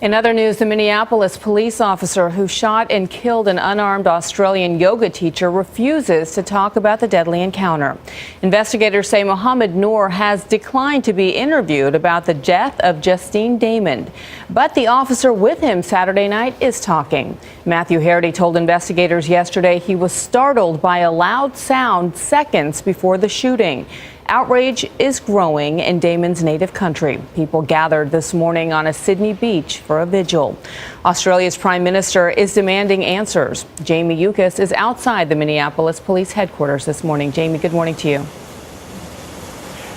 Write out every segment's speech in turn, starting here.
In other news, the Minneapolis police officer who shot and killed an unarmed Australian yoga teacher refuses to talk about the deadly encounter. Investigators say Mohammed Noor has declined to be interviewed about the death of Justine Damon. But the officer with him Saturday night is talking. Matthew Harity told investigators yesterday he was startled by a loud sound seconds before the shooting. Outrage is growing in Damon's native country. People gathered this morning on a Sydney beach for a vigil. Australia's Prime Minister is demanding answers. Jamie Yukas is outside the Minneapolis police headquarters this morning. Jamie, good morning to you.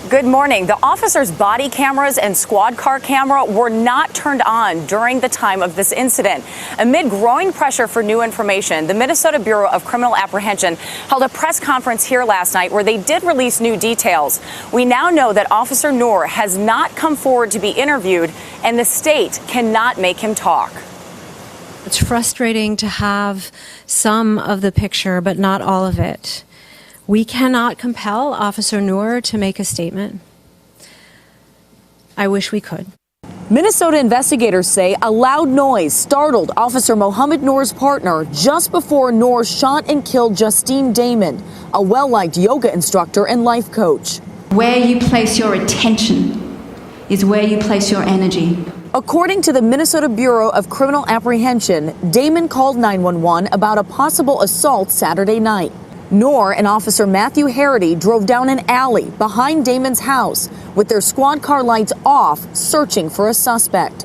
Good morning. The officer's body cameras and squad car camera were not turned on during the time of this incident. Amid growing pressure for new information, the Minnesota Bureau of Criminal Apprehension held a press conference here last night where they did release new details. We now know that Officer Noor has not come forward to be interviewed, and the state cannot make him talk. It's frustrating to have some of the picture, but not all of it. We cannot compel Officer Noor to make a statement. I wish we could. Minnesota investigators say a loud noise startled Officer Mohammed Noor's partner just before Noor shot and killed Justine Damon, a well-liked yoga instructor and life coach. Where you place your attention is where you place your energy. According to the Minnesota Bureau of Criminal Apprehension, Damon called 911 about a possible assault Saturday night. Noor and Officer Matthew Harity drove down an alley behind Damon's house with their squad car lights off, searching for a suspect.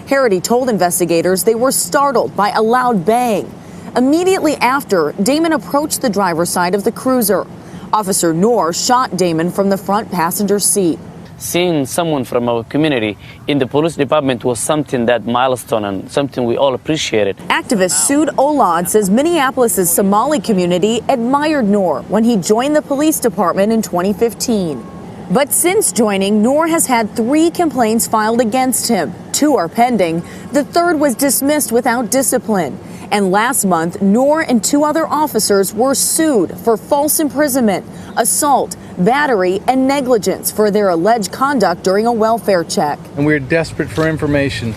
Harity told investigators they were startled by a loud bang. Immediately after, Damon approached the driver's side of the cruiser. Officer Noor shot Damon from the front passenger seat. Seeing someone from our community in the police department was something that milestone and something we all appreciated. Activist Sood Olad says Minneapolis' Somali community admired Noor when he joined the police department in 2015. But since joining, Noor has had 3 complaints filed against him. 2 are pending. The third was dismissed without discipline. And last month, Noor and 2 other officers were sued for false imprisonment, assault, battery, and negligence for their alleged conduct during a welfare check. And we're desperate for information.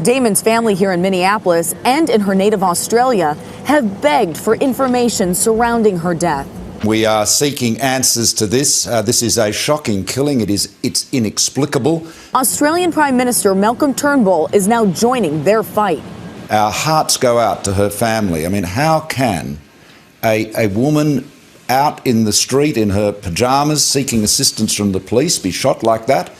Damon's family here in Minneapolis and in her native Australia have begged for information surrounding her death. We are seeking answers to this. This is a shocking killing. It's inexplicable. Australian Prime Minister Malcolm Turnbull is now joining their fight. Our hearts go out to her family. I mean, how can a woman out in the street in her pajamas seeking assistance from the police be shot like that?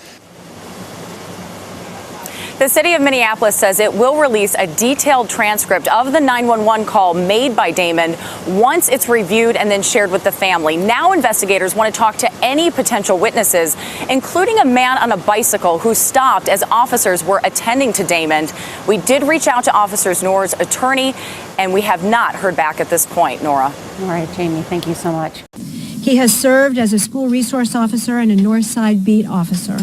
The city of Minneapolis says it will release a detailed transcript of the 911 call made by Damon once it's reviewed and then shared with the family. Now investigators want to talk to any potential witnesses, including a man on a bicycle who stopped as officers were attending to Damon. We did reach out to Officer Noor's attorney, and we have not heard back at this point. Nora. All right, Jamie, thank you so much. He has served as a school resource officer and a Northside beat officer.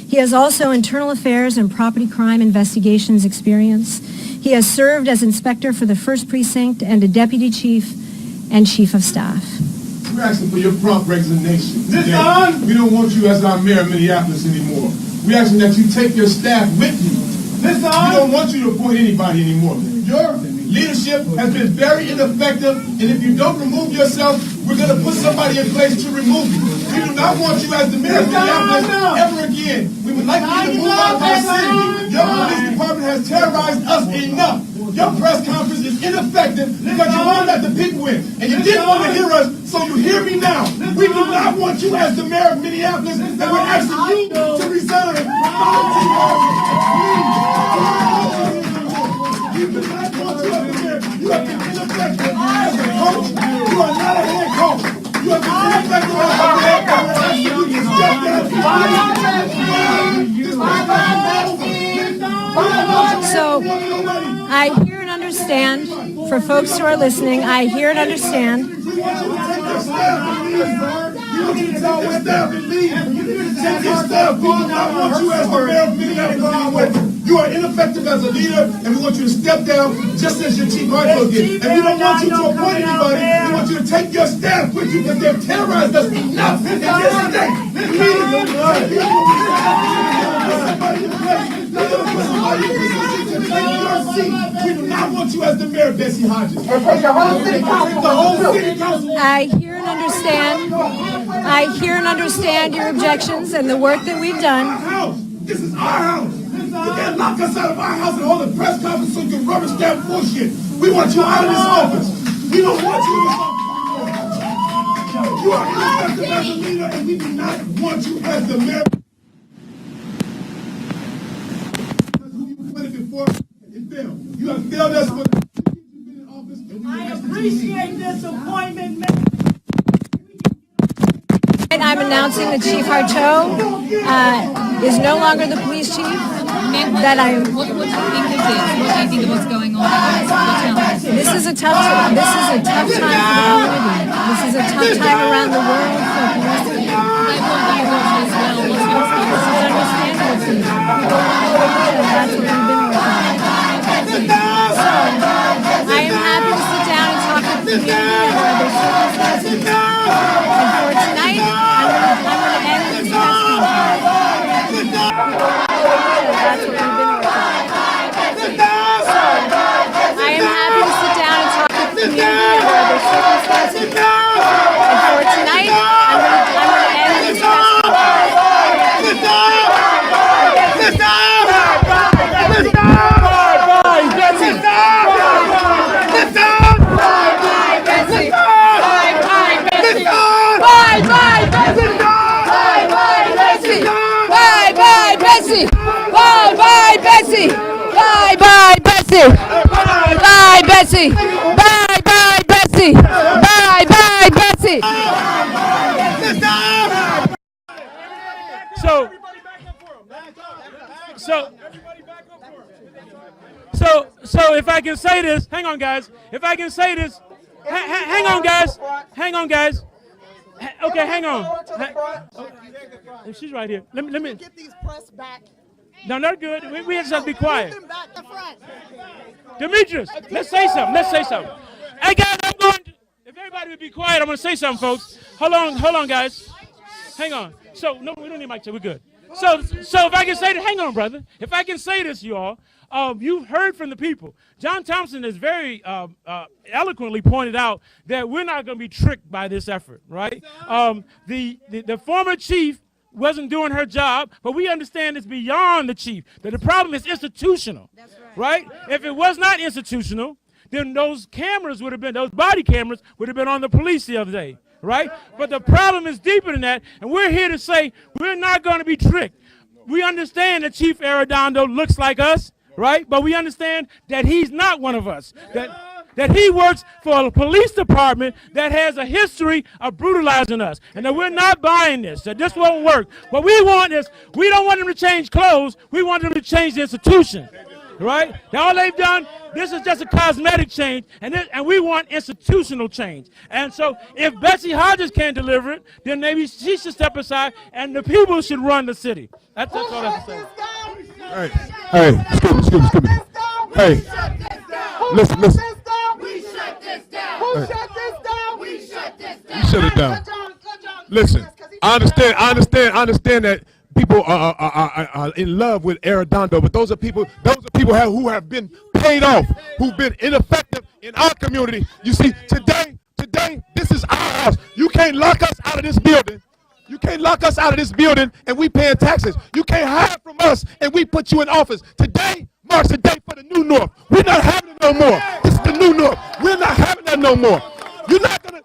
He has also internal affairs and property crime investigations experience. He has served as inspector for the 1st Precinct and a deputy chief and chief of staff. We're asking for your prompt resignation. We don't want you as our mayor of Minneapolis anymore. We're asking that you take your staff with you. We don't want you to appoint anybody anymore. Your leadership has been very ineffective, and if you don't remove yourself, we're going to put somebody in place to remove you. We do not want you as the mayor of Minneapolis ever again. We would like you to move out of our city. Your police department has terrorized us enough. Your press conference is ineffective because you won't let the people in. And you didn't want to hear us, so you hear me now. We do not want you as the mayor of Minneapolis, and we're asking you to resign. We do not want you as the mayor. You have been ineffective as a coach. You are not a head coach. You have been ineffective as a head coach. You can step down. So I hear and understand, for folks who are listening, I hear and understand. Take your staff, we do not want you as the mayor of Minneapolis. You are ineffective as a leader, and we want you to step down just as your chief marshal did. And we don't want you to appoint anybody. We want you to take your staff with you because they've terrorized us enough in this state. We do not want you as the mayor, Bessie Hodges. And take the whole city council. The whole city council. I hear and understand your objections and the work that we've done. This is our house. You can't lock us out of our house and hold a press conference so you can rubber stamp bullshit. We want you out of this office. We don't want you in this office. You are ineffective as a leader, and we do not want you as the mayor. That's who you appointed before and failed. You have failed us for 2 years you've been in office. And I appreciate this appointment, man. I'm announcing that Chief Harteau is no longer the police chief. That what do you think of this? What do you think of what's going on? This is a tough time for the community. This is a tough time around the world for police. They want you as well. What's your response? This is understandable to you. People want to work with, and that's what we've been working on. So, I am happy to sit down and talk with the community under other circumstances. And for tonight, I'm going to end this testimony. That's what we've been working on. So, I am happy to sit down and talk with the community under other circumstances. And for tonight, I'm going to end this testimony. Bye, Bessie. Bye, Bessie. Bye, Bessie. Bye, Bessie. So if I can say this, hang on, guys. If I can say this, hang on, guys. Okay, hang on. She's right here. Let me get these press back. No, not good. We just have to be quiet. Demetrius, let's say something. Hey, guys, I'm going to, if everybody would be quiet, I'm going to say something, folks. Hold on, guys. Hang on. So, no, we don't need mic check. We're good. So if I can say this, hang on, brother. If I can say this, you all, you've heard from the people. John Thompson has very eloquently pointed out that we're not going to be tricked by this effort, right? The former chief wasn't doing her job, but we understand it's beyond the chief, that the problem is institutional, right? If it was not institutional, then those cameras would have been, those body cameras would have been on the police the other day, right? But the problem is deeper than that, and we're here to say we're not going to be tricked. We understand that Chief Arredondo looks like us, right? But we understand that he's not one of us, that he works for a police department that has a history of brutalizing us, and that we're not buying this, that this won't work. What we want is, we don't want them to change clothes, we want them to change the institution, right? All they've done, this is just a cosmetic change, and we want institutional change. And so if Bessie Hodges can't deliver it, then maybe she should step aside, and the people should run the city. That's all I have to say. Hey, excuse me. Hey, listen. We shut this down. Who shut this down? We shut this down. You shut it down. Listen, I understand that people are in love with Arredondo, but those are people who have been paid off, who've been ineffective in our community. You see, today, this is our house. You can't lock us out of this building. And we paying taxes. You can't hide from us and we put you in office. Today marks the day for the new north. We're not having it no more. This is the new north. We're not having that no more. You're not gonna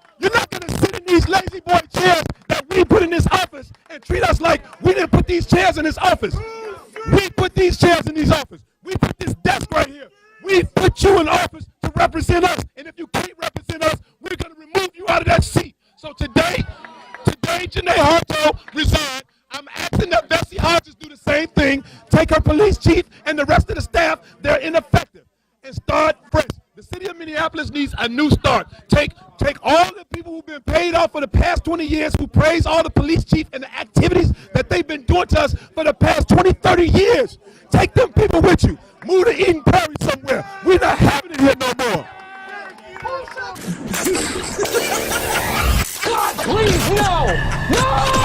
sit in these lazy boy chairs that we put in this office and treat us like we didn't put these chairs in this office. We put these chairs in these office. We put this desk right here. We put you in office to represent us. And if you can't represent us, we're gonna remove you out of that seat. So today, Janae Harteau resigned. I'm asking that Bessie Hodges do the same thing. Take her police chief and the rest of the staff, they're ineffective, and start fresh. The city of Minneapolis needs a new start. Take all the people who've been paid off for the past 20 years, who praise all the police chief and the activities that they've been doing to us for the past 20, 30 years. Take them people with you. Move to Eden Prairie somewhere. We're not having it here no more. God, please, no! No!